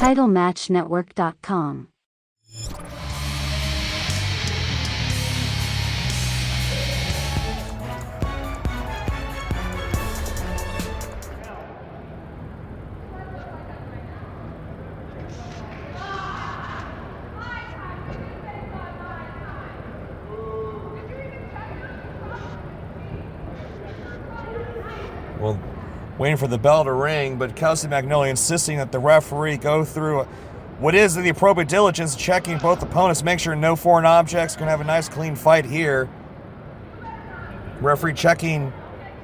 TitleMatchNetwork.com. Well, waiting for the bell to ring, but Kelsey Magnolia insisting that the referee go through what is the appropriate diligence, checking both opponents, make sure no foreign objects, can have a nice clean fight here. Referee checking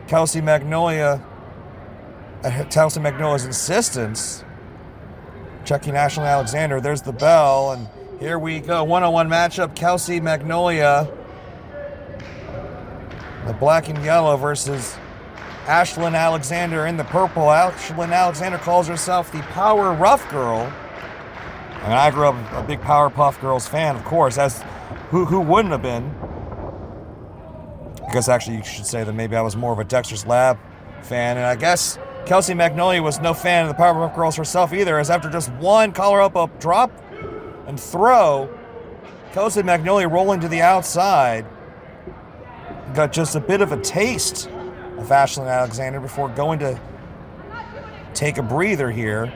Kelsey Magnolia's insistence. Checking Ashlyn Alexander. There's the bell, and here we go. One-on-one matchup, Kelsey Magnolia, the black and yellow, versus Ashlyn Alexander in the purple. Ashlyn Alexander calls herself the Power Rough Girl. And I grew up a big Powerpuff Girls fan, of course, as who wouldn't have been? I guess actually you should say that maybe I was more of a Dexter's Lab fan, and I guess Kelsey Magnolia was no fan of the Powerpuff Girls herself either, as after just one collar up drop and throw, Kelsey Magnolia rolling to the outside got just a bit of a taste of Ashlyn Alexander before going to take a breather here.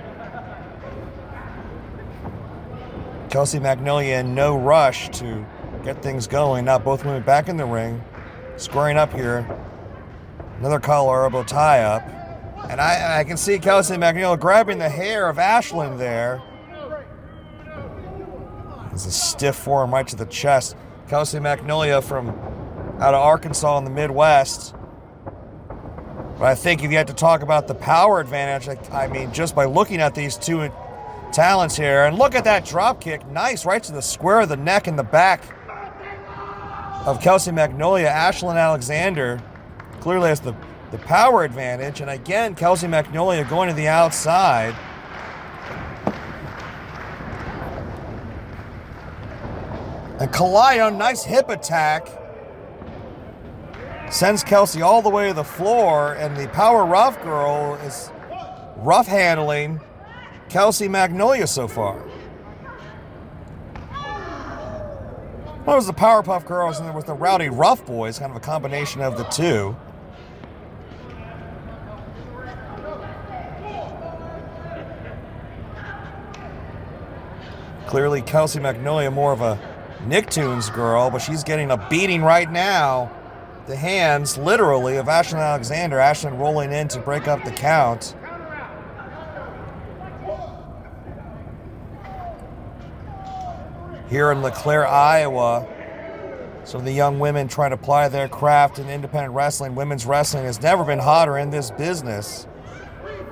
Kelsey Magnolia in no rush to get things going. Now both women back in the ring, squaring up here. Another collar elbow tie up. And I can see Kelsey Magnolia grabbing the hair of Ashlyn there. There's a stiff forearm right to the chest. Kelsey Magnolia from out of Arkansas in the Midwest. But I think if you had to talk about the power advantage, I mean, just by looking at these two talents here, and look at that drop kick, nice, right to the square of the neck and the back of Kelsey Magnolia. Ashlyn Alexander clearly has the power advantage, and again, Kelsey Magnolia going to the outside. And Kalion, nice hip attack. Sends Kelsey all the way to the floor, and the Power Rough Girl is rough handling Kelsey Magnolia so far. Well, it was the Powerpuff Girls and there was the Rowdy Rough Boys, kind of a combination of the two. Clearly Kelsey Magnolia more of a Nicktoons girl, but she's getting a beating right now. The hands, literally, of Ashlyn Alexander. Ashlyn rolling in to break up the count. Here in LeClaire, Iowa, so the young women trying to apply their craft in independent wrestling. Women's wrestling has never been hotter in this business.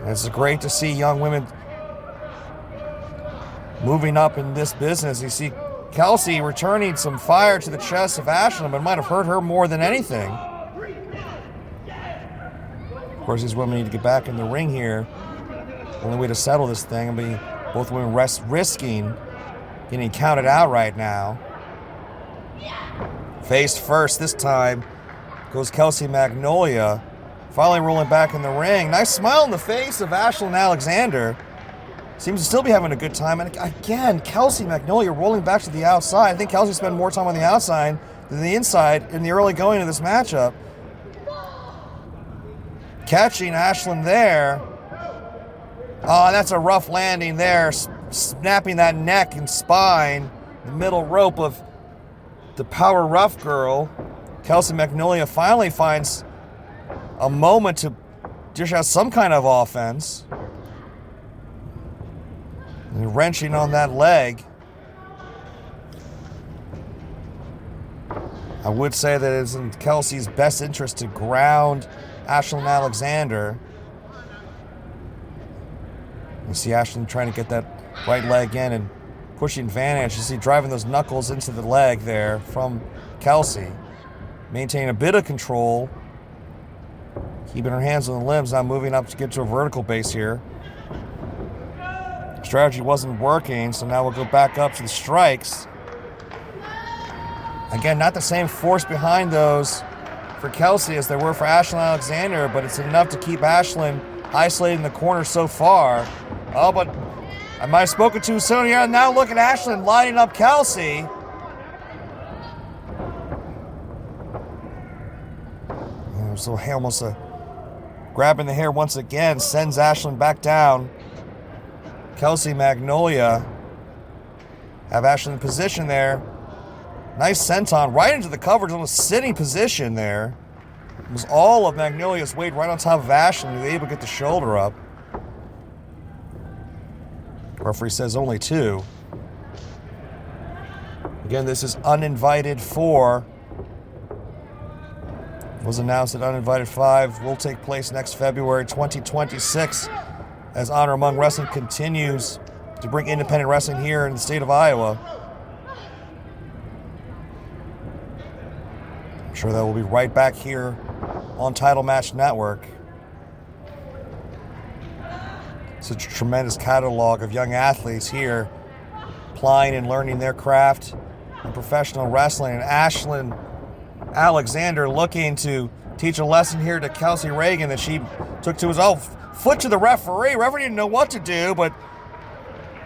And it's great to see young women moving up in this business. You see Kelsey returning some fire to the chest of Ashlyn, but it might have hurt her more than anything. Of course, these women need to get back in the ring here. Only way to settle this thing. I mean, both women risking getting counted out right now. Face first this time goes Kelsey Magnolia. Finally rolling back in the ring. Nice smile on the face of Ashlyn Alexander. Seems to still be having a good time. And again, Kelsey Magnolia rolling back to the outside. I think Kelsey spent more time on the outside than the inside in the early going of this matchup. Catching Ashlyn there. Oh, that's a rough landing there. Snapping that neck and spine. The middle rope of the Power Rough Girl. Kelsey Magnolia finally finds a moment to dish out some kind of offense. And wrenching on that leg. I would say that it's in Kelsey's best interest to ground Ashlyn Alexander. You see Ashlyn trying to get that right leg in and pushing advantage. You see driving those knuckles into the leg there from Kelsey. Maintaining a bit of control. Keeping her hands on the limbs, now moving up to get to a vertical base here. Strategy wasn't working, so now we'll go back up to the strikes. Again, not the same force behind those for Kelsey as there were for Ashlyn Alexander, but it's enough to keep Ashlyn isolated in the corner so far. Oh, but I might have spoken too soon here. Now look at Ashlyn lining up Kelsey. So almost grabbing the hair once again, sends Ashlyn back down. Kelsey, Magnolia have Ashlyn in position there. Nice senton right into the coverage on a sitting position there. It was all of Magnolia's weight right on top of Ashlyn. He was able to get the shoulder up. Referee says only 2. Again, this is Uninvited IV. Was announced that Uninvited V will take place next February 2026 as Honor Among Wrestling continues to bring independent wrestling here in the state of Iowa. I'm sure that will be right back here on Title Match Network. Such a tremendous catalog of young athletes here applying and learning their craft in professional wrestling. And Ashlyn Alexander looking to teach a lesson here to Kelsey Regan that she took to his foot to the referee. Referee didn't know what to do, but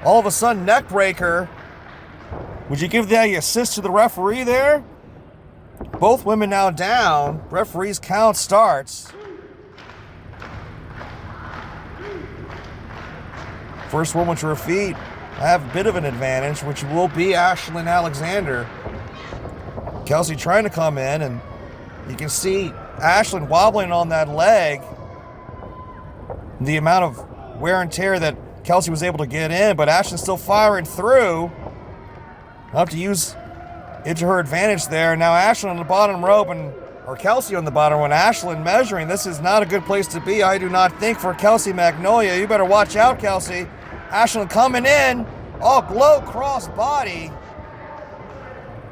all of a sudden, neck breaker. Would you give the assist to the referee there? Both women now down. Referee's count starts. First woman to her feet. I have a bit of an advantage, which will be Ashlyn Alexander. Kelsey trying to come in, and you can see Ashlyn wobbling on that leg. The amount of wear and tear that Kelsey was able to get in, but Ashlyn's still firing through. I'll have to use it to her advantage there. Now Ashlyn on the bottom rope, or Kelsey on the bottom when Ashlyn measuring. This is not a good place to be, I do not think, for Kelsey Magnolia. You better watch out, Kelsey. Ashlyn coming in. Oh, glow cross body.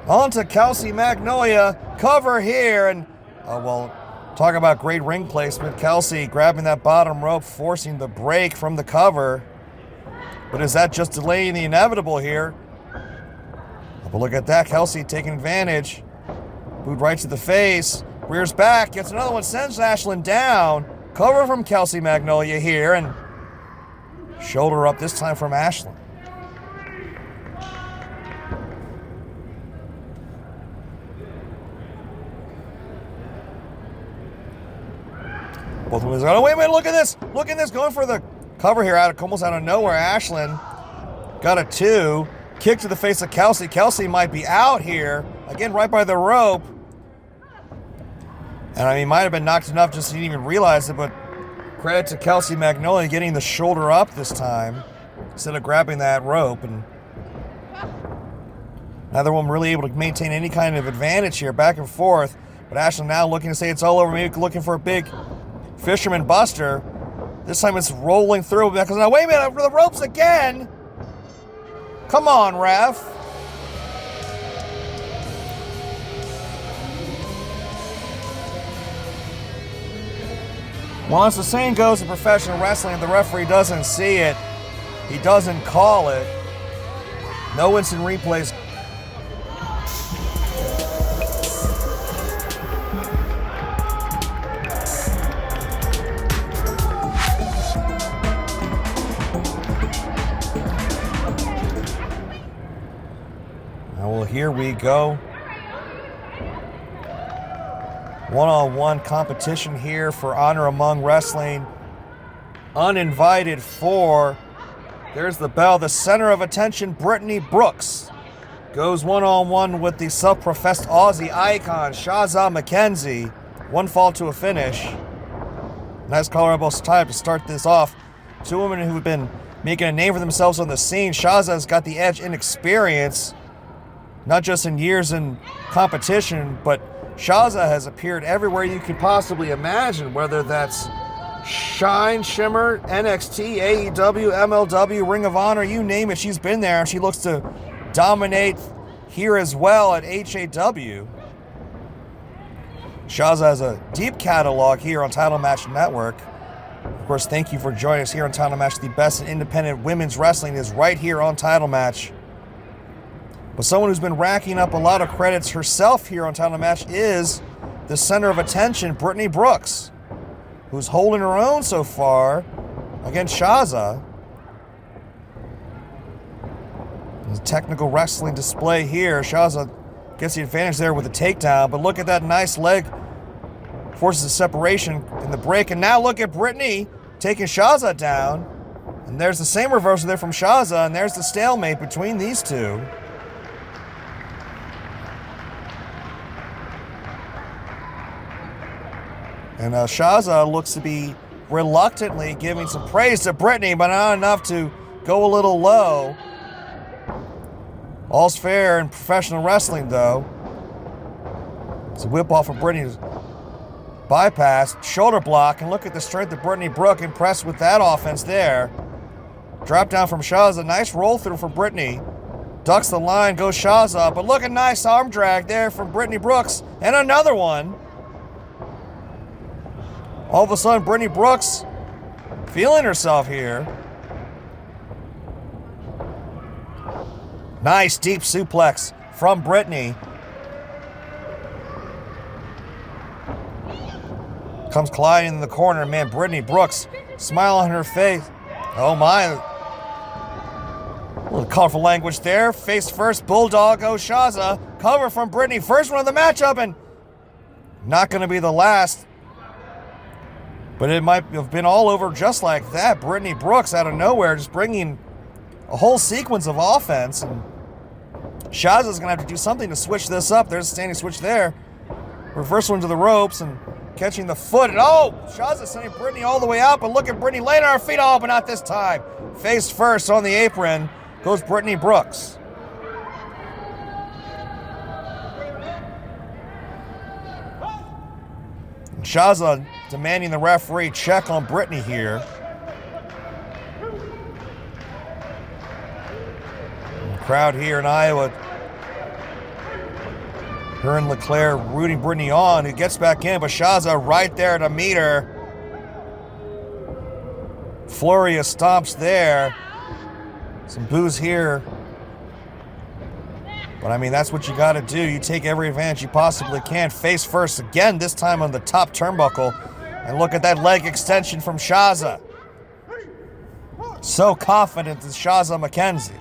Onto Kelsey Magnolia. Cover here. And, talk about great ring placement. Kelsey grabbing that bottom rope, forcing the break from the cover. But is that just delaying the inevitable here? But look at that. Kelsey taking advantage. Boot right to the face. Rears back. Gets another one. Sends Ashlyn down. Cover from Kelsey Magnolia here. And shoulder up this time from Ashlyn. Both women go, oh, wait a minute, look at this. Look at this. Going for the cover here almost out of nowhere. Ashlyn got a 2. Kick to the face of Kelsey. Kelsey might be out here. Again, right by the rope. And might have been knocked enough just didn't even realize it, but credit to Kelsey Magnolia getting the shoulder up this time instead of grabbing that rope. And neither one really able to maintain any kind of advantage here, back and forth. But Ashlyn now looking to say it's all over, maybe looking for a big fisherman buster. This time it's rolling through because now, wait a minute, the ropes again. Come on, ref. Well, as the saying goes in professional wrestling, if the referee doesn't see it, he doesn't call it. No instant replays. Well, here we go. One-on-one competition here for Honor Among Wrestling. Uninvited IV. There's the bell. The center of attention, Brittnie Brooks, goes one-on-one with the self-professed Aussie icon, Shazza McKenzie. One fall to a finish. Nice collar elbow tie to start this off. Two women who have been making a name for themselves on the scene. Shazza's got the edge in experience, not just in years in competition, but Shaza has appeared everywhere you could possibly imagine, whether that's Shine, Shimmer, NXT, AEW, MLW, Ring of Honor, you name it, she's been there, and she looks to dominate here as well at HAW. Shaza has a deep catalog here on Title Match Network. Of course, thank you for joining us here on Title Match. The best in independent women's wrestling is right here on Title Match. But someone who's been racking up a lot of credits herself here on Title Match is the center of attention, Brittnie Brooks, who's holding her own so far against Shaza. Technical wrestling display here. Shaza gets the advantage there with a takedown, but look at that nice leg. Forces a separation in the break, and now look at Brittany taking Shaza down. And there's the same reversal there from Shaza, and there's the stalemate between these two. And Shaza looks to be reluctantly giving some praise to Brittany, but not enough to go a little low. All's fair in professional wrestling, though. It's a whip off of Brittany's bypass, shoulder block, and look at the strength of Brittnie Brooks. Impressed with that offense there. Drop down from Shaza, nice roll through for Brittany. Ducks the line, goes Shaza, but look at nice arm drag there from Brittnie Brooks, and another one. All of a sudden, Brittnie Brooks feeling herself here. Nice deep suplex from Brittany. Comes colliding in the corner. Man, Brittnie Brooks, smile on her face. Oh my. A little colorful language there. Face first, bulldog goes Shaza. Cover from Brittany. First one of the matchup, and not going to be the last. But it might have been all over just like that. Brittnie Brooks out of nowhere just bringing a whole sequence of offense. And Shaza's going to have to do something to switch this up. There's a standing switch there. Reversal into the ropes and catching the foot. And oh, Shaza sending Brittany all the way out. But look at Brittany laying on her feet. Oh, but not this time. Face first on the apron goes Brittnie Brooks. And Shaza demanding the referee check on Brittany here. Crowd here in Iowa, her and LeClaire rooting Brittany on, who gets back in, but Shaza right there to meet her. Flurry of stomps there. Some boos here. But I mean, that's what you got to do. You take every advantage you possibly can. Face first again, this time on the top turnbuckle. And look at that leg extension from Shaza. So confident in Shazza McKenzie.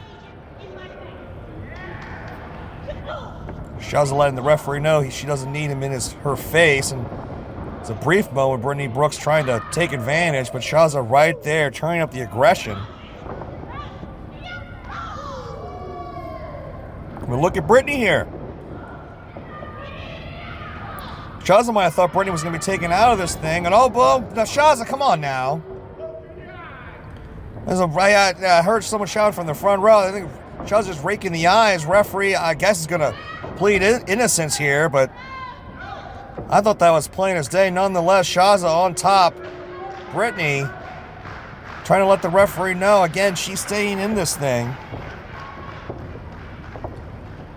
Shaza letting the referee know she doesn't need him in her face. And it's a brief moment, Brittnie Brooks trying to take advantage, but Shaza right there, turning up the aggression. But look at Brittany here. Shaza might have thought Brittany was going to be taken out of this thing. And oh, boom. Now, Shaza, come on now. I heard someone shout from the front row. I think Shaza's just raking the eyes. Referee, I guess, is going to plead innocence here, but I thought that was plain as day. Nonetheless, Shaza on top. Brittany trying to let the referee know. Again, she's staying in this thing.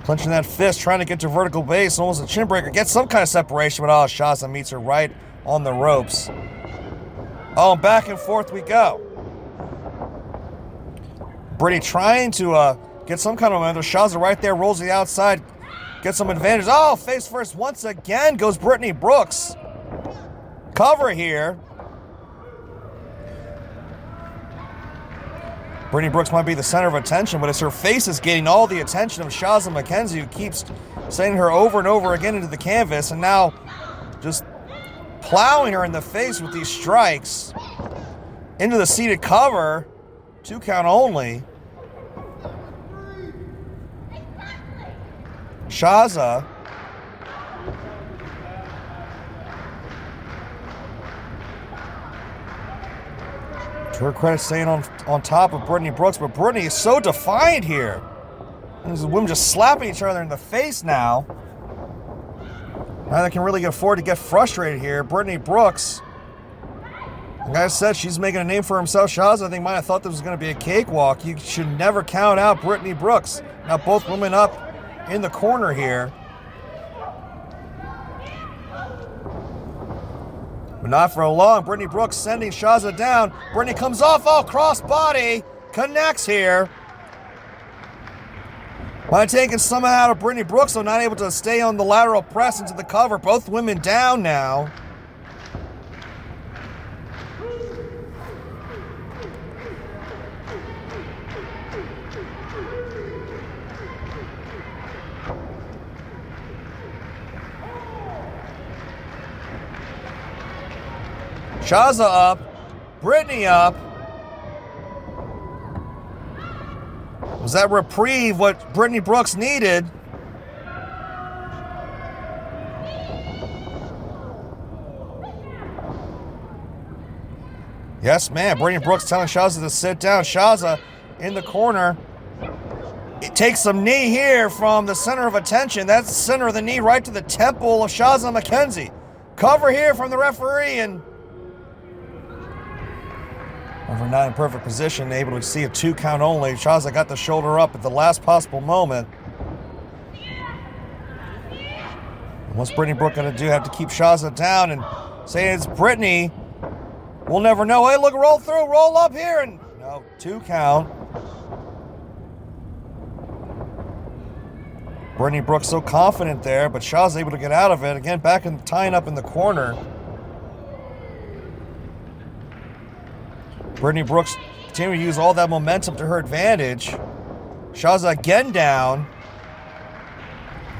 Clenching that fist, trying to get to vertical base, almost a chin breaker. Gets some kind of separation, but oh, Shaza meets her right on the ropes. Oh, back and forth we go. Brittany trying to get some kind of momentum. Shaza right there, rolls to the outside, gets some advantage. Oh, face first once again goes Brittnie Brooks. Cover here. Brittnie Brooks might be the center of attention, but it's her face is getting all the attention of Shazza McKenzie, who keeps sending her over and over again into the canvas, and now just plowing her in the face with these strikes. Into the seated cover. 2 count only. Shaza. To her credit, staying on top of Brittnie Brooks, but Brittany is so defiant here. And the women just slapping each other in the face now. Now they can really afford to get frustrated here. Brittnie Brooks, like I said, she's making a name for herself. Shaza, I think, might have thought this was going to be a cakewalk. You should never count out Brittnie Brooks. Now both women up in the corner here. But not for long. Brittnie Brooks sending Shaza down. Brittany comes off. Oh, cross body. Connects here. By taking some out of Brittnie Brooks, though, not able to stay on the lateral press into the cover. Both women down now. Shaza up. Brittany up. Was that reprieve what Brittnie Brooks needed? Yes, man. Brittnie Brooks telling Shaza to sit down. Shaza in the corner. It takes some knee here from the center of attention. That's the center of the knee right to the temple of Shazza McKenzie. Cover here from the referee, and over not in perfect position, able to see a 2 count only. Shaza got the shoulder up at the last possible moment. And what's Brittnie Brooks going to do? Have to keep Shaza down and say it's Brittany. We'll never know. Hey, look, roll through, roll up here, and no, 2 count. Brittnie Brooks so confident there, but Shaw's able to get out of it. Again, back and tying up in the corner. Brittnie Brooks continuing to use all that momentum to her advantage. Shaza again down.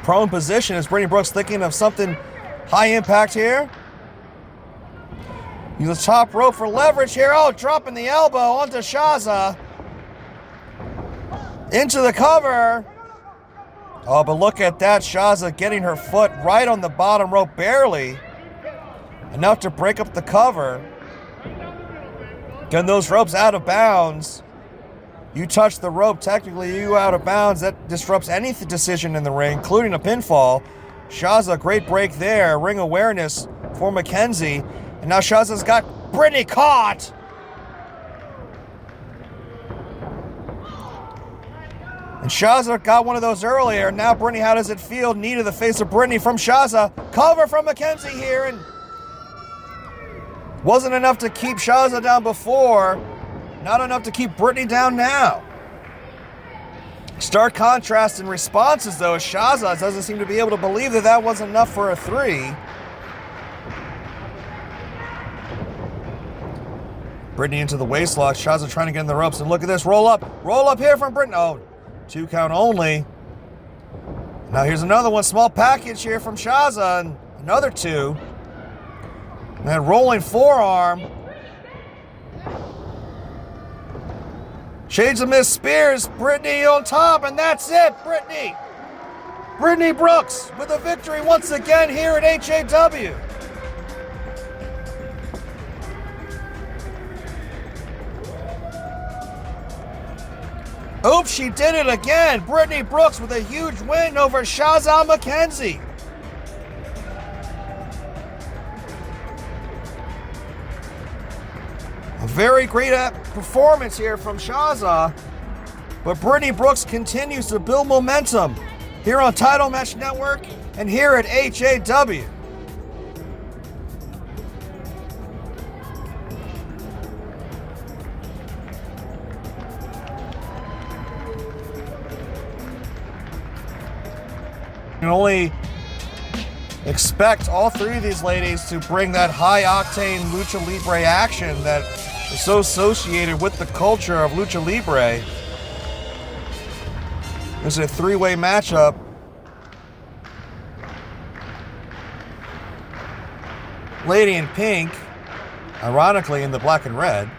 Prone position. Is Brittnie Brooks thinking of something high impact here? Use the top rope for leverage here. Oh, dropping the elbow onto Shaza. Into the cover. Oh, but look at that. Shaza getting her foot right on the bottom rope, barely. Enough to break up the cover. Getting those ropes out of bounds. You touch the rope, technically you out of bounds. That disrupts any decision in the ring, including a pinfall. Shaza, great break there. Ring awareness for McKenzie. And now Shaza's got Brittany caught. And Shaza got one of those earlier. Now Brittany, how does it feel? Knee to the face of Brittany from Shaza. Cover from McKenzie here. And wasn't enough to keep Shaza down before. Not enough to keep Brittany down now. Stark contrast in responses, though, as Shaza doesn't seem to be able to believe that that wasn't enough for a 3. Brittany into the waist lock. Shaza trying to get in the ropes. And look at this. Roll up. Roll up here from Brittany. Oh, 2 count only. Now here's another one. Small package here from Shaza. And another 2. And then rolling forearm. Shades of Miss Spears. Brittany on top. And that's it. Brittnie Brooks with a victory once again here at HAW. Oops, she did it again. Brittnie Brooks with a huge win over Shazza McKenzie. A very great performance here from Shaza. But Brittnie Brooks continues to build momentum here on Title Match Network and here at HAW. You can only expect all 3 of these ladies to bring that high-octane Lucha Libre action that is so associated with the culture of Lucha Libre. This is a 3-way matchup. Lady in pink, ironically in the black and red,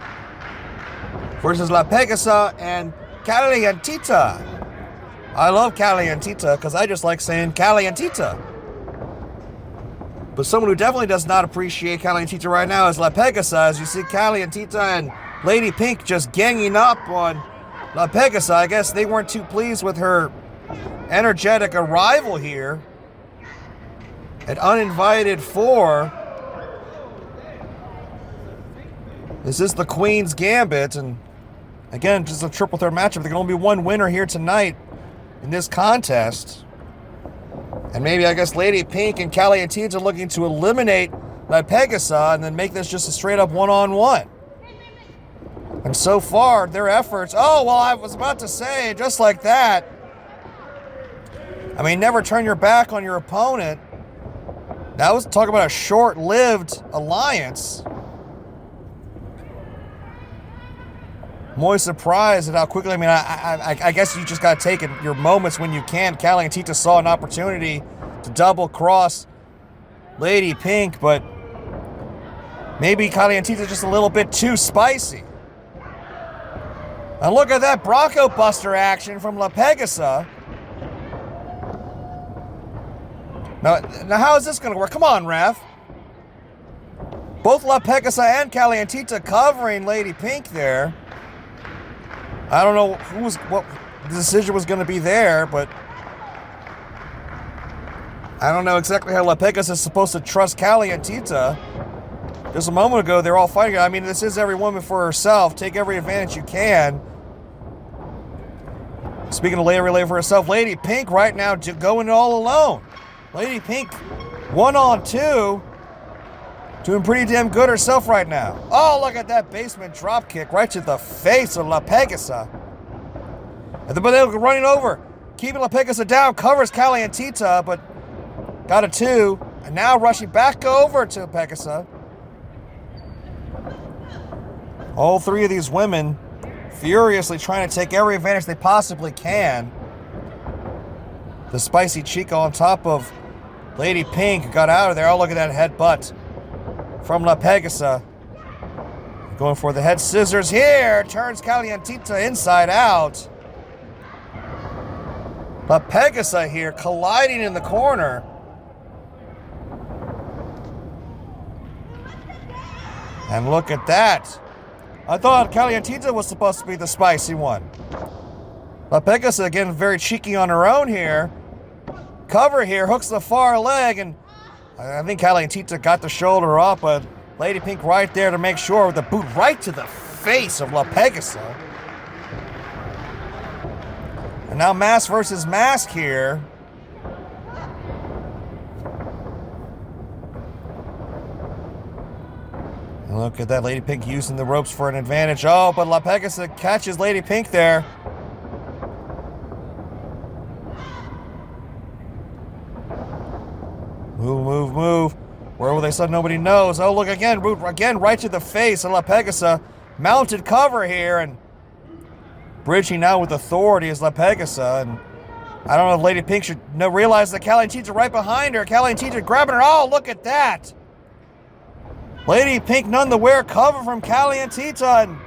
versus La Pegasa and Kalientita. I love Kalientita because I just like saying Kalientita. But someone who definitely does not appreciate Kalientita right now is La Pegasa. As you see Kalientita and Lady Pink just ganging up on La Pegasa. I guess they weren't too pleased with her energetic arrival here at Uninvited IV. This is the Queen's Gambit, and again, just a triple threat matchup. There can only be one winner here tonight in this contest. And maybe, I guess, Lady Pink and Kalientita looking to eliminate La Pegasa and then make this just a straight-up one-on-one. And so far, their efforts... Oh, well, I was about to say, just like that. I mean, never turn your back on your opponent. That was talking about a short-lived alliance. I'm always surprised at how quickly, I mean, I guess you just got to take it, your moments when you can. Kalientita saw an opportunity to double cross Lady Pink, but Maybe Kalientita just a little bit too spicy. And look at that Bronco Buster action from La Pegasa. Now how is this going to work? Come on, ref. Both La Pegasa and Kalientita covering Lady Pink there. I don't know what the decision was going to be there, but I don't know exactly how La Pegasa is supposed to trust Kalientita. Just a moment ago, they're all fighting. I mean, this is every woman for herself. Take every advantage you can. Speaking of Leila for herself, Lady Pink right now going all alone. Lady Pink 1-on-2. Doing pretty damn good herself right now. Oh, look at that basement drop kick right to the face of La Pegasa. But they're running over. Keeping La Pegasa down. Covers Kalientita, but got a 2. And now rushing back over to Pegasa. All three of these women furiously trying to take every advantage they possibly can. The spicy Chica on top of Lady Pink got out of there. Oh, look at that headbutt from La Pegasa. Going for the head scissors here. Turns Kalientita inside out. La Pegasa here colliding in the corner. And look at that. I thought Kalientita was supposed to be the spicy one. La Pegasa again very cheeky on her own here. Cover here, hooks the far leg, and I think Kalientita got the shoulder up, but Lady Pink right there to make sure with the boot right to the face of La Pegasa. And now mask versus mask here. And look at that, Lady Pink using the ropes for an advantage. Oh, but La Pegasa catches Lady Pink there. Move. Where will they send? Nobody knows. Oh, look again, right to the face of La Pegasa. Mounted cover here, and bridging now with authority is La Pegasa. And I don't know if Lady Pink should realize that Kalientita right behind her. Kalientita grabbing her. Oh, look at that. Lady Pink none the wear cover from Kalientita, and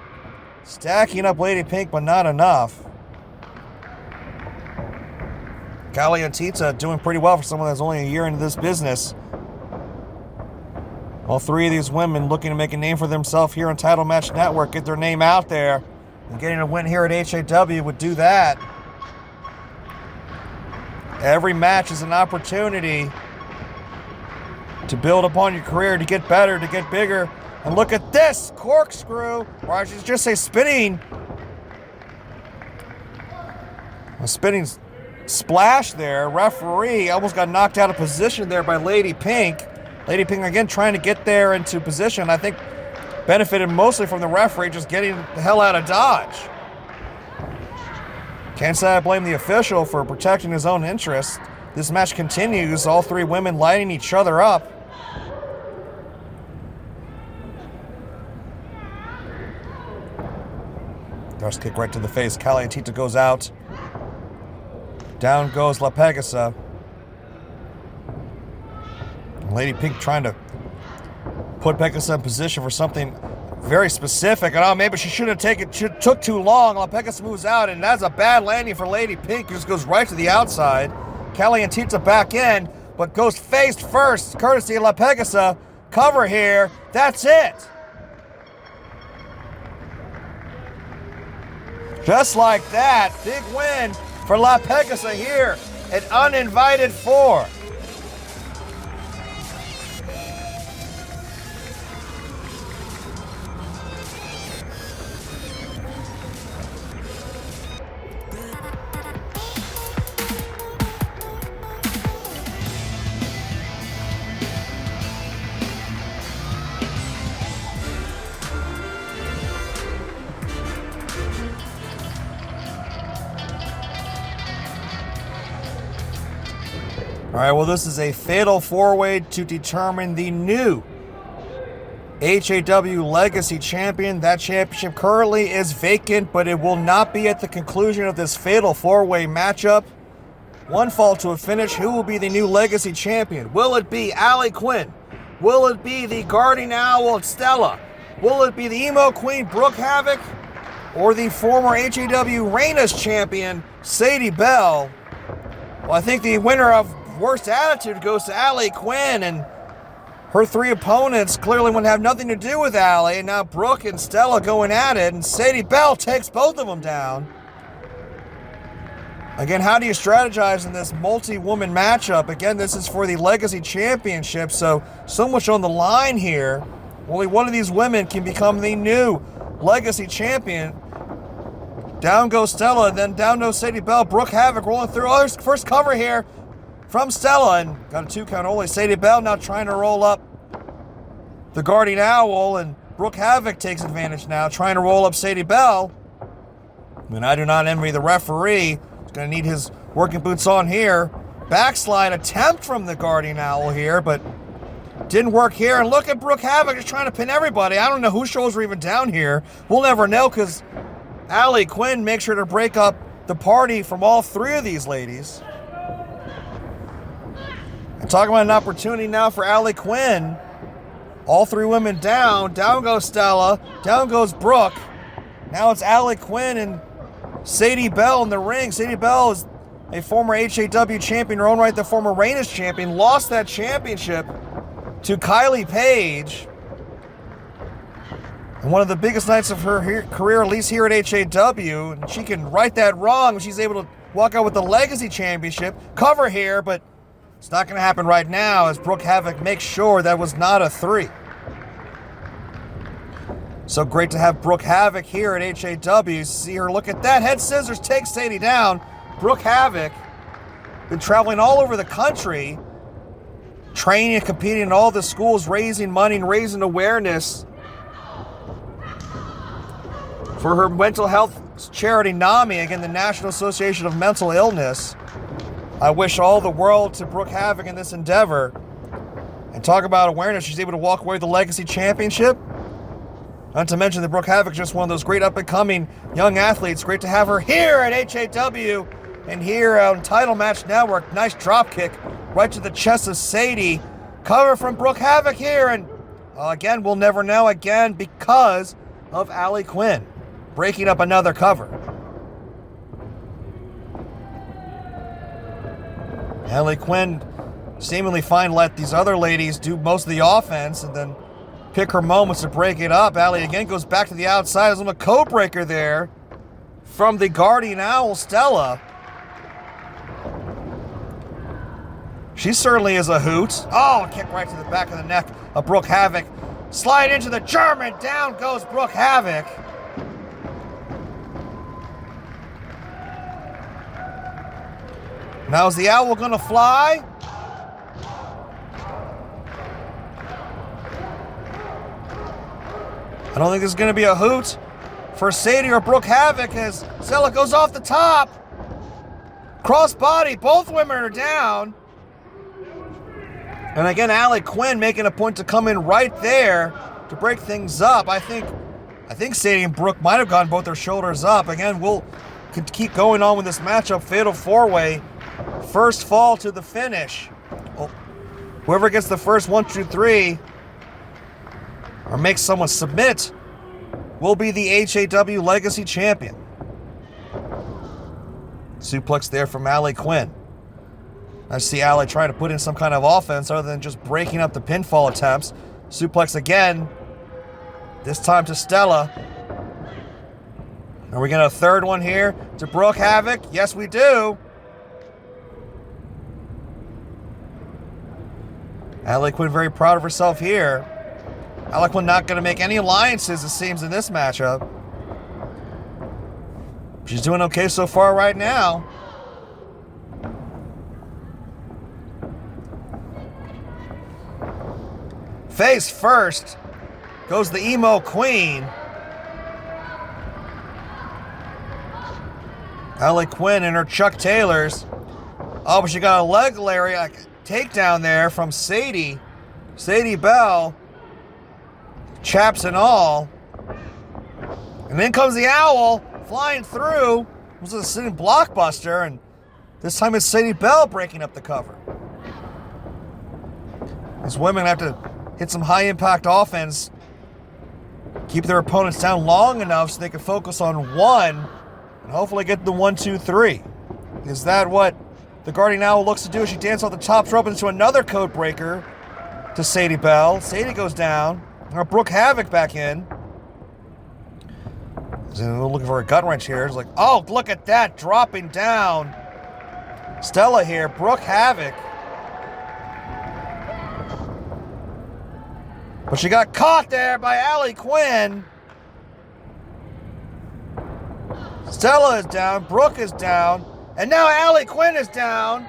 stacking up Lady Pink, but not enough. Kalientita doing pretty well for someone that's only a year into this business. All three of these women looking to make a name for themselves here on Title Match Network, get their name out there. And getting a win here at HAW would do that. Every match is an opportunity to build upon your career, to get better, to get bigger. And look at this corkscrew, or I should just say spinning. A spinning splash there. Referee almost got knocked out of position there by Lady Pink. Lady Pink again trying to get there into position. I think benefited mostly from the referee just getting the hell out of Dodge. Can't say I blame the official for protecting his own interests. This match continues, all three women lighting each other up. Darce kick right to the face. Kalientita goes out. Down goes La Pegasa. Lady Pink trying to put Pegasa in position for something very specific. And oh, maybe she shouldn't have took too long. La Pegasa moves out, and that's a bad landing for Lady Pink, who just goes right to the outside. Kalientita back in, but goes face first, courtesy of La Pegasa. Cover here. That's it. Just like that, big win for La Pegasa here at Uninvited IV. All right, well, this is a fatal four-way to determine the new HAW Legacy Champion. That championship currently is vacant, but it will not be at the conclusion of this fatal four-way matchup. One fall to a finish. Who will be the new Legacy Champion? Will it be Allie Quinn, Will it be the Guardian Owl, Stella? Will it be the Emo Queen, Brooke Havok? Or the former HAW Reigns champion, Sadie Belle? Well, I think the winner of Worst Attitude goes to Allie, Quinn, and her three opponents clearly would have nothing to do with Allie, and now Brooke and Stella going at it, and Sadie Belle takes both of them down. Again, how do you strategize in this multi-woman matchup? Again, this is for the Legacy Championship, so much on the line here. Only one of these women can become the new Legacy Champion. Down goes Stella, and then down goes Sadie Belle. Brooke Havok rolling through. Oh, first cover here from Stella, and got a 2 count only. Sadie Belle now trying to roll up the Guardian Owl, and Brooke Havok takes advantage now, trying to roll up Sadie Belle. And I do not envy the referee. He's going to need his working boots on here. Backslide attempt from the Guardian Owl here, but didn't work here. And look at Brooke Havok just trying to pin everybody. I don't know whose shoulders are even down here. We'll never know, because Allie, Quinn make sure to break up the party from all three of these ladies. And talking about an opportunity now for Allie Quinn. All three women down. Down goes Stella. Down goes Brooke. Now it's Allie Quinn and Sadie Belle in the ring. Sadie Belle is a former HAW champion, her own right, the former Reigns champion. Lost that championship to Kylie Page. And one of the biggest nights of her career, at least here at HAW. And she can right that wrong. She's able to walk out with the Legacy Championship. Cover here, but it's not going to happen right now as Brooke Havok makes sure that was not a 3. So great to have Brooke Havok here at HAW. See her, look at that. Head scissors takes Sadie down. Brooke Havok, been traveling all over the country, training and competing in all the schools, raising money and raising awareness for her mental health charity, NAMI, again, the National Association of Mental Illness. I wish all the world to Brooke Havok in this endeavor. And talk about awareness, she's able to walk away with the Legacy Championship. Not to mention that Brooke Havok is just one of those great up-and-coming young athletes. Great to have her here at HAW and here on Title Match Network. Nice drop kick right to the chest of Sadie. Cover from Brooke Havok here, and again, we'll never know again because of Allie Quinn breaking up another cover. Allie Quinn seemingly fine to let these other ladies do most of the offense and then pick her moments to break it up. Allie again goes back to the outside. There's a code breaker there from the Guardian Owl, Stella. She certainly is a hoot. Oh, a kick right to the back of the neck of Brooke Havok. Slide into the German. Down goes Brooke Havok. Now is the Owl going to fly? I don't think this is going to be a hoot for Sadie or Brooke Havok as Stella goes off the top. Cross body, both women are down. And again, Allie Quinn making a point to come in right there to break things up. I think Sadie and Brooke might have gotten both their shoulders up. Again, we'll keep going on with this matchup. Fatal 4-way. First fall to the finish. Well, whoever gets the first 1, 2, 3 or makes someone submit will be the HAW Legacy Champion. Suplex there from Allie Quinn. I see Allie trying to put in some kind of offense other than just breaking up the pinfall attempts. Suplex again. This time to Stella. Are we getting a third one here to Brooke Havok? Yes, we do. Allie Quinn very proud of herself here. Allie Quinn not going to make any alliances, it seems, in this matchup. She's doing okay so far right now. Face first goes the Emo Queen. Allie Quinn in her Chuck Taylors. Oh, but she got a leg lariat takedown there from Sadie. Sadie Belle. Chaps and all. And then comes the Owl flying through. It was a sitting blockbuster, and this time it's Sadie Belle breaking up the cover. These women have to hit some high-impact offense, keep their opponents down long enough so they can focus on one and hopefully get the 1, 2, 3. Is that what the Guardian Owl looks to do? She dances off the top rope into another code breaker to Sadie Belle. Sadie goes down. Brooke Havok back in. So looking for a gut wrench here. It's like, oh, look at that, dropping down. Stella here, Brooke Havok. But she got caught there by Allie Quinn. Stella is down, Brooke is down, and now Allie Quinn is down.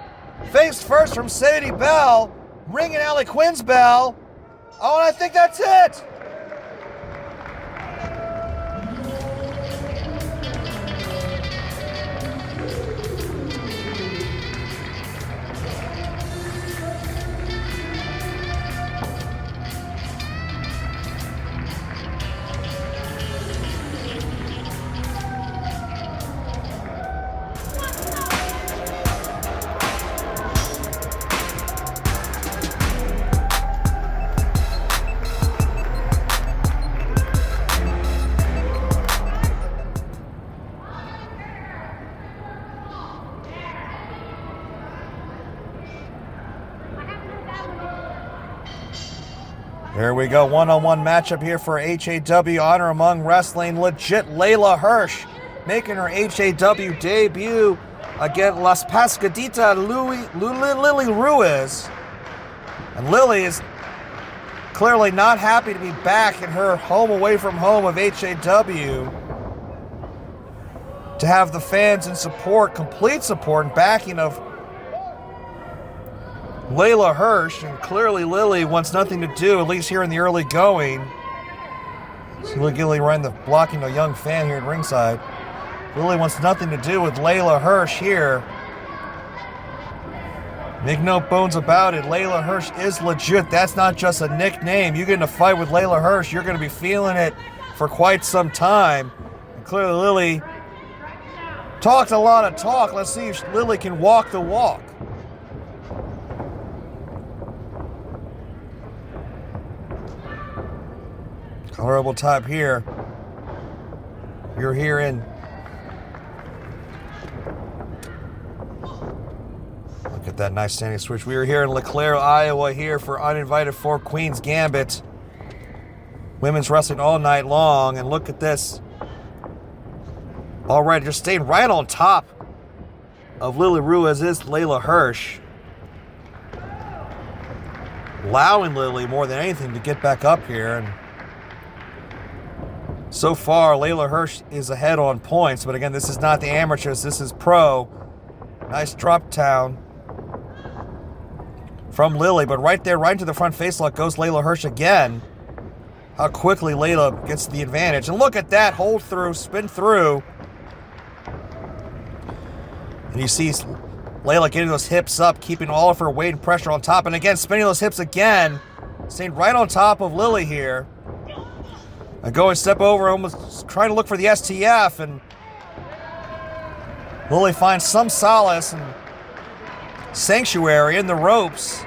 Face first from Sadie Belle, ringing Allie Quinn's bell. Oh, and I think that's it. Here we go, one-on-one matchup here for HAW Honor Among Wrestling. Legit Leyla Hirsch making her HAW debut against Las Pascadita Lili Ruiz. And Lili is clearly not happy to be back in her home away from home of HAW. To have the fans in support, complete support and backing of Leyla Hirsch, and clearly Lili wants nothing to do, at least here in the early going. Lili ran the blocking a young fan here at ringside. Lili wants nothing to do with Leyla Hirsch here. Make no bones about it, Leyla Hirsch is legit. That's not just a nickname. You get in a fight with Leyla Hirsch, you're going to be feeling it for quite some time. And clearly Lili talked a lot of talk. Let's see if Lili can walk the walk. Horrible type here. You're here in. Look at that nice standing switch. We are here in LeClaire, Iowa, here for Uninvited IV Queen's Gambit. Women's wrestling all night long, and look at this. All right, just staying right on top of Lili Ruiz is Leyla Hirsch. Allowing Lili more than anything to get back up here. And so far, Leyla Hirsch is ahead on points, but again, this is not the amateurs, this is pro. Nice drop down from Lili, but right there, right into the front face lock goes Leyla Hirsch again. How quickly Leila gets the advantage. And look at that, hold through, spin through. And you see Leila getting those hips up, keeping all of her weight and pressure on top. And again, spinning those hips again, staying right on top of Lili here. And going step over, almost trying to look for the STF, and Lili finds some solace and sanctuary in the ropes.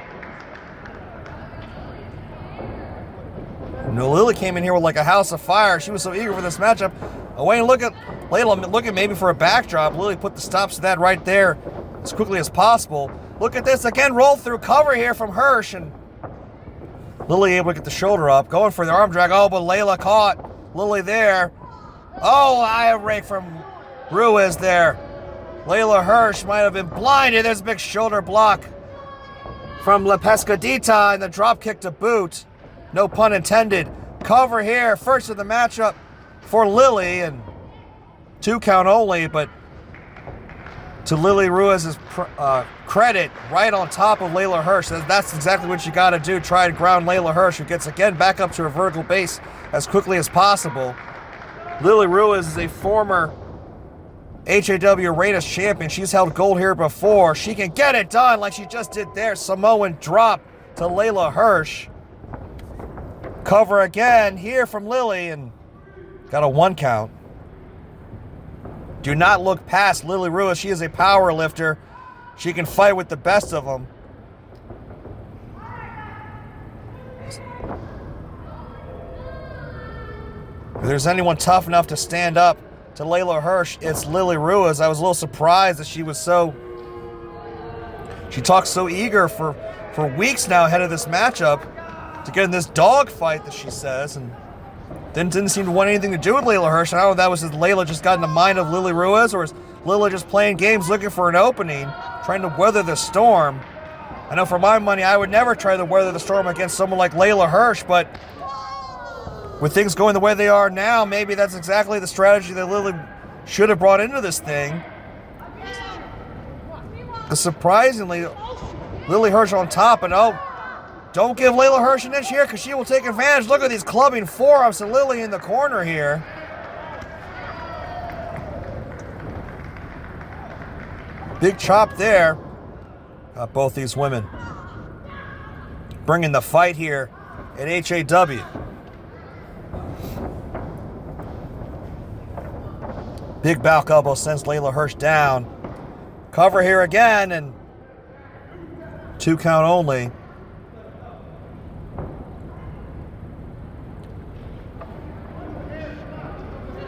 You know, Lili came in here with like a house of fire. She was so eager for this matchup. Away and look at Leila looking maybe for a backdrop. Lili put the stops to that right there as quickly as possible. Look at this again, roll through cover here from Hirsch, and Lili able to get the shoulder up, going for the arm drag. Oh, but Leila caught Lili there. Oh, eye rake from Ruiz there. Leyla Hirsch might have been blinded. There's a big shoulder block from La Pescadita and the drop kick to boot. No pun intended. Cover here, first of the matchup for Lili, and 2 count only, but to Lili Ruiz's credit, right on top of Leyla Hirsch. That's exactly what you got to do. Try to ground Leyla Hirsch, who gets again back up to her vertical base as quickly as possible. Lili Ruiz is a former HAW Reigns champion. She's held gold here before. She can get it done like she just did there. Samoan drop to Leyla Hirsch. Cover again here from Lili, and got a 1 count. Do not look past Lili Ruiz. She is a power lifter. She can fight with the best of them. If there's anyone tough enough to stand up to Leyla Hirsch, it's Lili Ruiz. I was a little surprised that she talked so eager for weeks now ahead of this matchup to get in this dog fight that she says, and didn't seem to want anything to do with Leyla Hirsch. I don't know if that was Leyla just got in the mind of Lili Ruiz, or is Leyla just playing games looking for an opening, trying to weather the storm. I know for my money, I would never try to weather the storm against someone like Leyla Hirsch, but with things going the way they are now, maybe that's exactly the strategy that Lili should have brought into this thing. Surprisingly, Lili Hirsch on top, and don't give Leyla Hirsch an inch here because she will take advantage. Look at these clubbing forearms to Lili in the corner here. Big chop there. Got both these women bringing the fight here at HAW. Big back elbow sends Leyla Hirsch down. Cover here again, and 2 count only.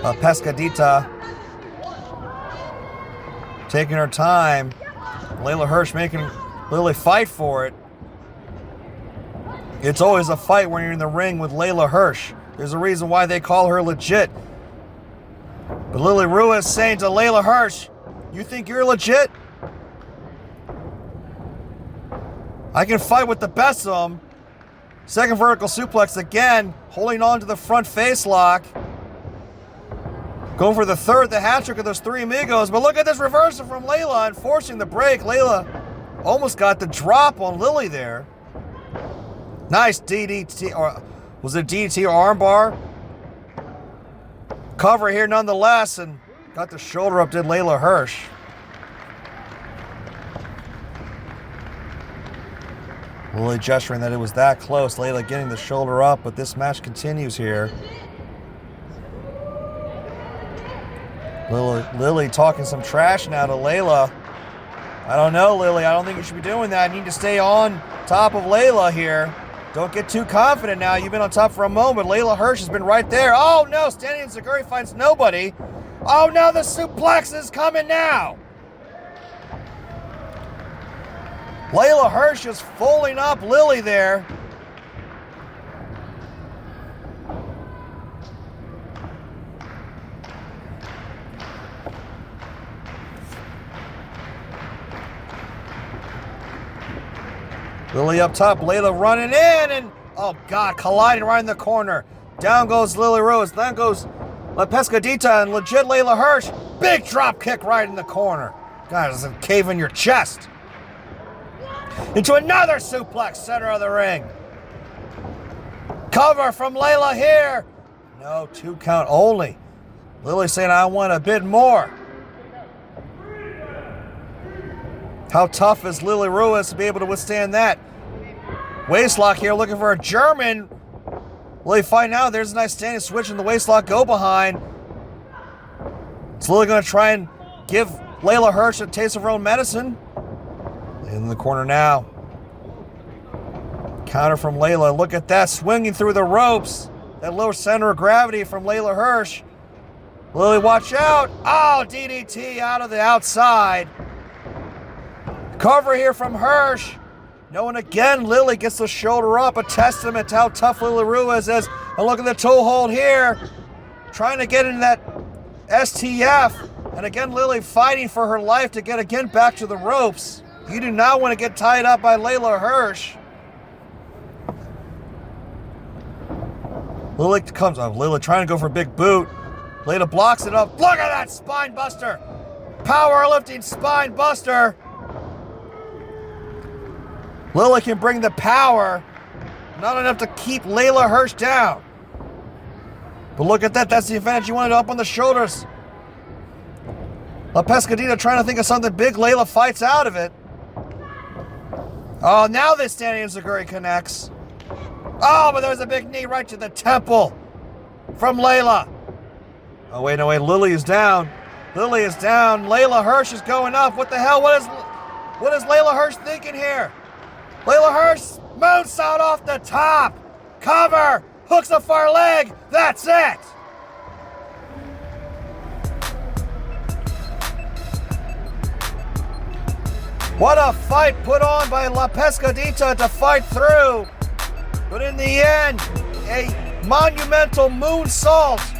Pescadita taking her time. Leyla Hirsch making Lili fight for it. It's always a fight when you're in the ring with Leyla Hirsch. There's a reason why they call her legit. But Lili Ruiz saying to Leyla Hirsch, you think you're legit? I can fight with the best of them. Second vertical suplex again, holding on to the front face lock. Going for the third, the hat trick of those 3 amigos. But look at this reversal from Leila and forcing the break. Leila almost got the drop on Lili there. Nice DDT, or was it DDT or armbar? Cover here nonetheless, and got the shoulder up, did Leyla Hirsch. Lili gesturing that it was that close. Leila getting the shoulder up, but this match continues here. Lili talking some trash now to Leila. I don't know, Lili. I don't think you should be doing that. You need to stay on top of Leila here. Don't get too confident now. You've been on top for a moment. Leyla Hirsch has been right there. Oh, no. Standing Zaguri finds nobody. Oh, no. The suplex is coming now. Leyla Hirsch is folding up Lili there. Lili up top, Leila running in, and oh God, colliding right in the corner. Down goes Lili Ruiz, then goes La Pescadita and legit Leyla Hirsch. Big drop kick right in the corner. God, it's a cave in your chest. Into another suplex, center of the ring. Cover from Leila here. No, 2 count only. Lili saying, I want a bit more. How tough is Lili Ruiz to be able to withstand that? Waistlock here, looking for a German. Lili fighting out. There's a nice standing switch in the waistlock. Go behind. It's Lili going to try and give Leyla Hirsch a taste of her own medicine. In the corner now. Counter from Leila. Look at that, swinging through the ropes. That low center of gravity from Leyla Hirsch. Lili, watch out. Oh, DDT out of the outside. Cover here from Hirsch. Knowing again, Lili gets the shoulder up. A testament to how tough Lili Ruiz is. And look at the toe hold here. Trying to get into that STF. And again, Lili fighting for her life to get again back to the ropes. You do not want to get tied up by Leyla Hirsch. Lili comes up. Lili trying to go for a big boot. Leila blocks it up. Look at that spine buster. Powerlifting spine buster. Lili can bring the power. Not enough to keep Leyla Hirsch down. But look at that. That's the advantage you wanted up on the shoulders. La Pescadita trying to think of something big. Leila fights out of it. Oh, now this standing Zaguri connects. Oh, but there's a big knee right to the temple from Leila. Oh, wait, no, wait. Lili is down. Lili is down. Leyla Hirsch is going up. What the hell? What is Leyla Hirsch thinking here? Leyla Hirsch moonsault off the top. Cover. Hooks a far leg. That's it. What a fight put on by La Pescadita to fight through. But in the end, a monumental moonsault.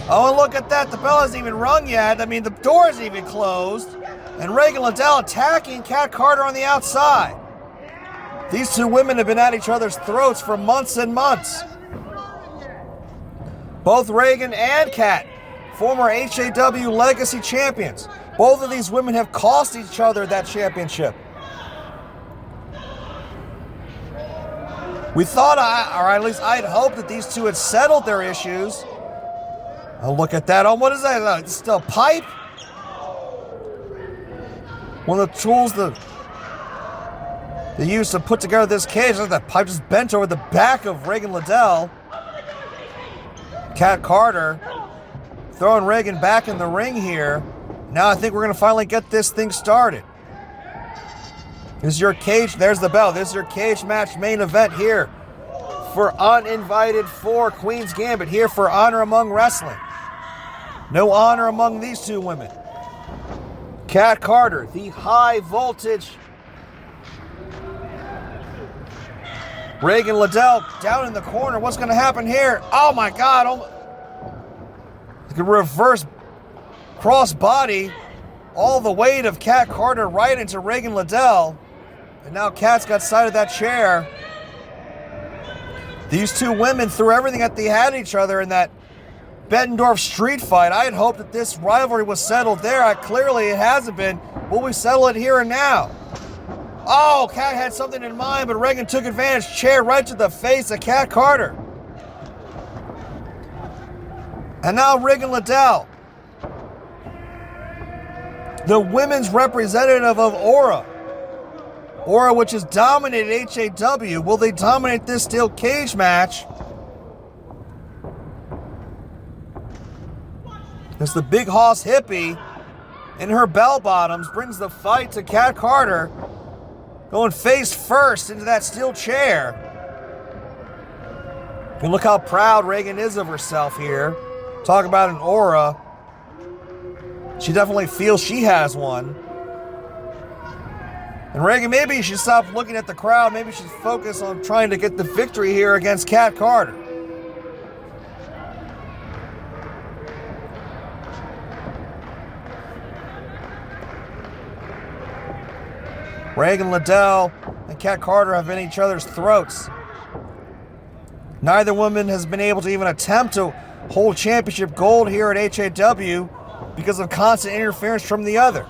Oh, and look at that. The bell hasn't even rung yet. I mean, the door isn't even closed. And Regan Lydale attacking Kat Carter on the outside. These two women have been at each other's throats for months and months. Both Regan and Kat, former HAW Legacy champions. Both of these women have cost each other that championship. We thought, or at least I'd hoped that these two had settled their issues. Oh, look at that. Oh, what is that? It's still a pipe? One of the tools they used to put together this cage. That pipe just bent over the back of Regan Lydale. Kat Carter throwing Regan back in the ring here. Now I think we're going to finally get this thing started. This is your cage. There's the bell. This is your cage match main event here for Uninvited IV Queen's Gambit, here for Honor Among Wrestling. No honor among these two women. Kat Carter, the high voltage. Regan Lydale down in the corner. What's going to happen here? Oh my God. The reverse cross body. All the weight of Kat Carter right into Regan Lydale. And now Kat's got sight of that chair. These two women threw everything that they had at each other in that Bettendorf street fight. I had hoped that this rivalry was settled there. Clearly it hasn't been. Will we settle it here and now? Oh, Kat had something in mind, but Regan took advantage. Chair right to the face of Kat Carter. And now Regan Lydale, the women's representative of Aura. Aura, which has dominated HAW. Will they dominate this steel cage match? As the big hoss hippie in her bell bottoms brings the fight to Kat Carter, going face first into that steel chair. And look how proud Regan is of herself here. Talk about an aura. She definitely feels she has one. And Regan, maybe you should stop looking at the crowd. Maybe you should focus on trying to get the victory here against Kat Carter. Regan Lydale and Kat Carter have been at each other's throats. Neither woman has been able to even attempt to hold championship gold here at HAW because of constant interference from the other.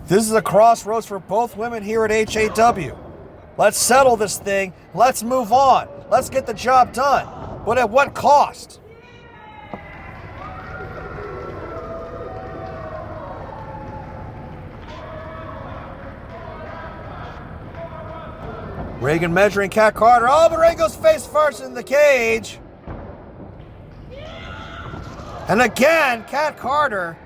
This is a crossroads for both women here at HAW. Let's settle this thing. Let's move on. Let's get the job done. But at what cost? Regan measuring Kat Carter. Oh, but Regan goes face first in the cage. And again, Kat Carter.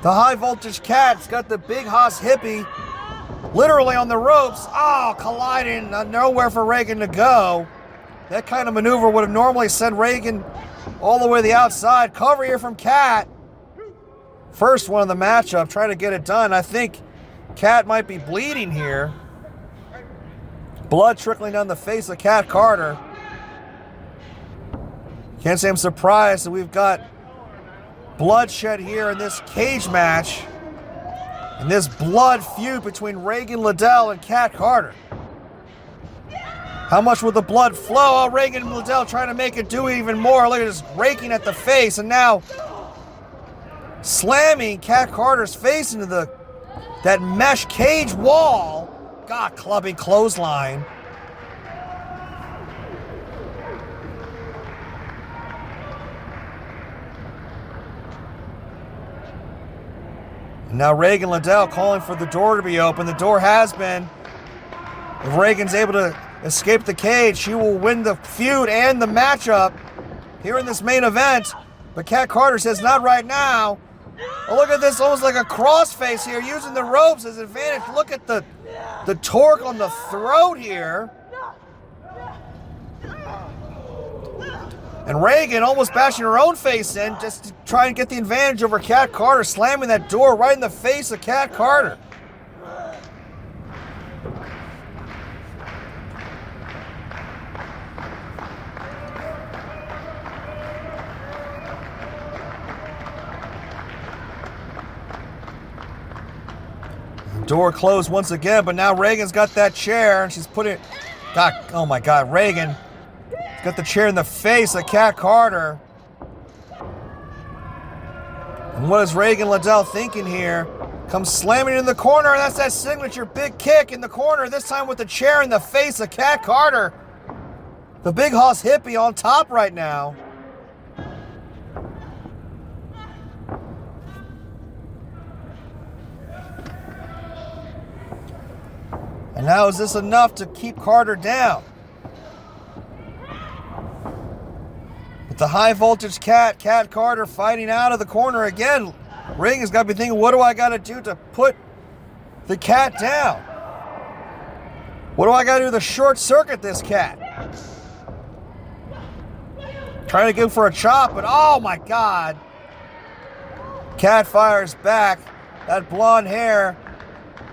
The high voltage Kat's got the big hoss hippie literally on the ropes. Oh, colliding. Nowhere for Regan to go. That kind of maneuver would have normally sent Regan all the way to the outside. Cover here from Kat. First one of the matchup, trying to get it done. I think Kat might be bleeding here. Blood trickling down the face of Kat Carter. Can't say I'm surprised that we've got bloodshed here in this cage match. In this blood feud between Regan Lydale and Kat Carter. How much will the blood flow? Oh, Regan Lydale trying to make it do even more. Look at this, raking at the face, and now slamming Kat Carter's face into that mesh cage wall. God, clubbing clothesline. And now Regan Lydale calling for the door to be open. The door has been. If Regan's able to escape the cage, she will win the feud and the matchup here in this main event. But Kat Carter says, not right now. Oh, look at this, almost like a crossface here, using the ropes as advantage. Look at the torque on the throat here. And Regan almost bashing her own face in just to try and get the advantage over Kat Carter, slamming that door right in the face of Kat Carter. Door closed once again, but now Regan's got that chair and she's putting it. God, oh my God, Regan got the chair in the face of Kat Carter. And what is Regan Lydale thinking here? Comes slamming in the corner, and that's that signature big kick in the corner, this time with the chair in the face of Kat Carter. The big hoss hippie on top right now. And now is this enough to keep Carter down? With the high voltage Kat Carter fighting out of the corner again. Regan's got to be thinking, what do I got to do to put the Kat down? What do I got to do to short circuit this Kat? Trying to go for a chop, but oh my God. Kat fires back. That blonde hair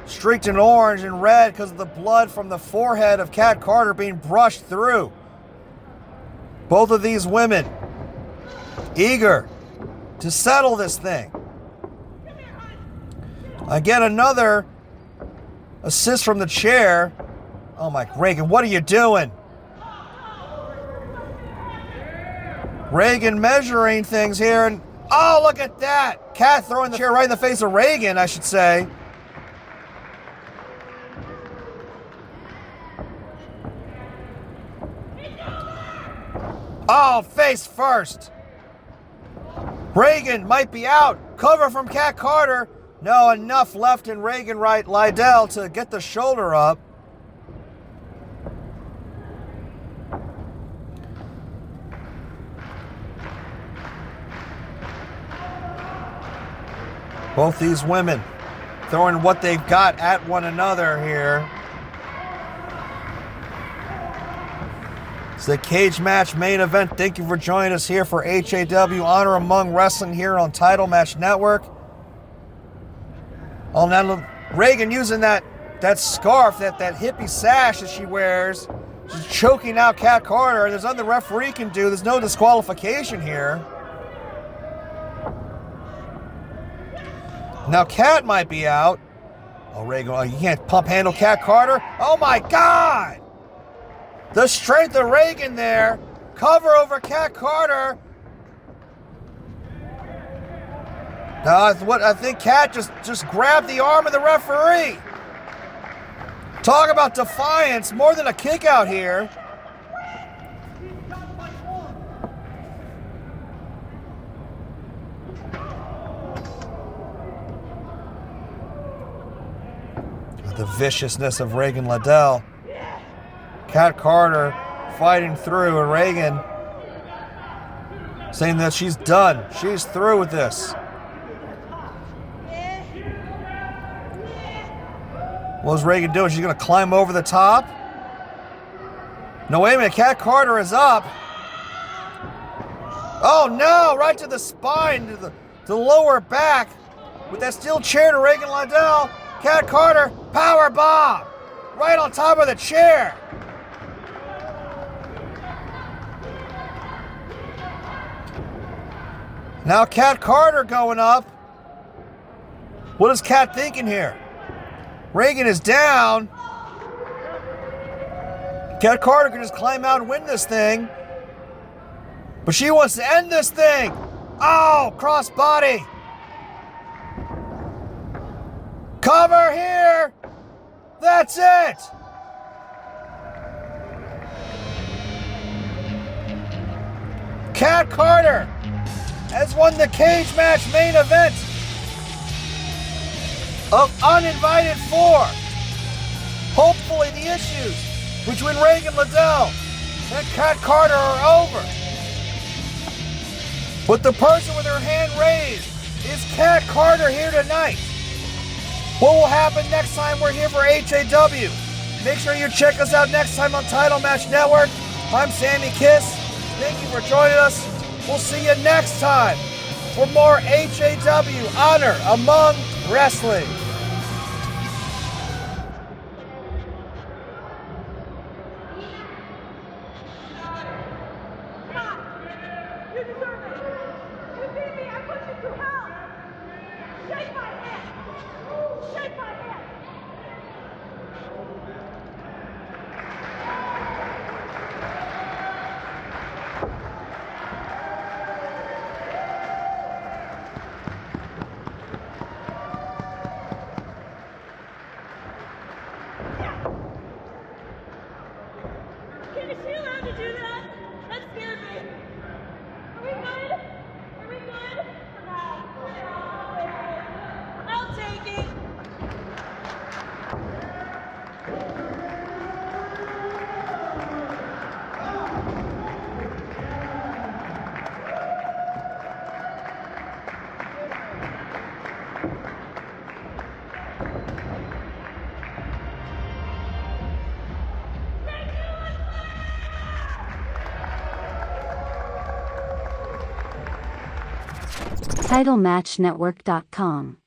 streaked in orange and red because of the blood from the forehead of Kat Carter being brushed through. Both of these women eager to settle this thing. Again, another assist from the chair. Oh my, Regan, what are you doing? Regan measuring things here, and oh, look at that. Kat throwing the chair right in the face of Regan, I should say. Oh, face first. Regan might be out. Cover from Kat Carter. No, enough left in Regan Lydale to get the shoulder up. Both these women throwing what they've got at one another here. It's the cage match main event. Thank you for joining us here for HAW Honor Among Wrestling here on Title Match Network. Oh, now Regan using that scarf, that hippie sash that she wears. She's choking out Kat Carter. There's nothing the referee can do. There's no disqualification here. Now Kat might be out. Oh, Regan, you can't pump handle Kat Carter. Oh my God! The strength of Regan there. Cover over Kat Carter. Now, I think Kat just grabbed the arm of the referee. Talk about defiance, more than a kick out here. The viciousness of Regan Lydale. Kat Carter fighting through, and Regan saying that she's done. She's through with this. What is Regan doing? She's going to climb over the top? No, wait a minute. Kat Carter is up. Oh, no. Right to the spine, to the lower back. With that steel chair to Regan Lydale. Kat Carter, power bomb. Right on top of the chair. Now Kat Carter going up. What is Kat thinking here? Regan is down. Kat Carter can just climb out and win this thing. But she wants to end this thing. Oh, cross body. Cover here. That's it. Kat Carter has won the cage match main event of Uninvited IV. Hopefully the issues between Regan Lydale and Kat Carter are over. But the person with her hand raised is Kat Carter here tonight. What will happen next time we're here for HAW? Make sure you check us out next time on Title Match Network. I'm Sammy Kiss. Thank you for joining us. We'll see you next time for more HAW Honor Among Wrestling. TitleMatchNetwork.com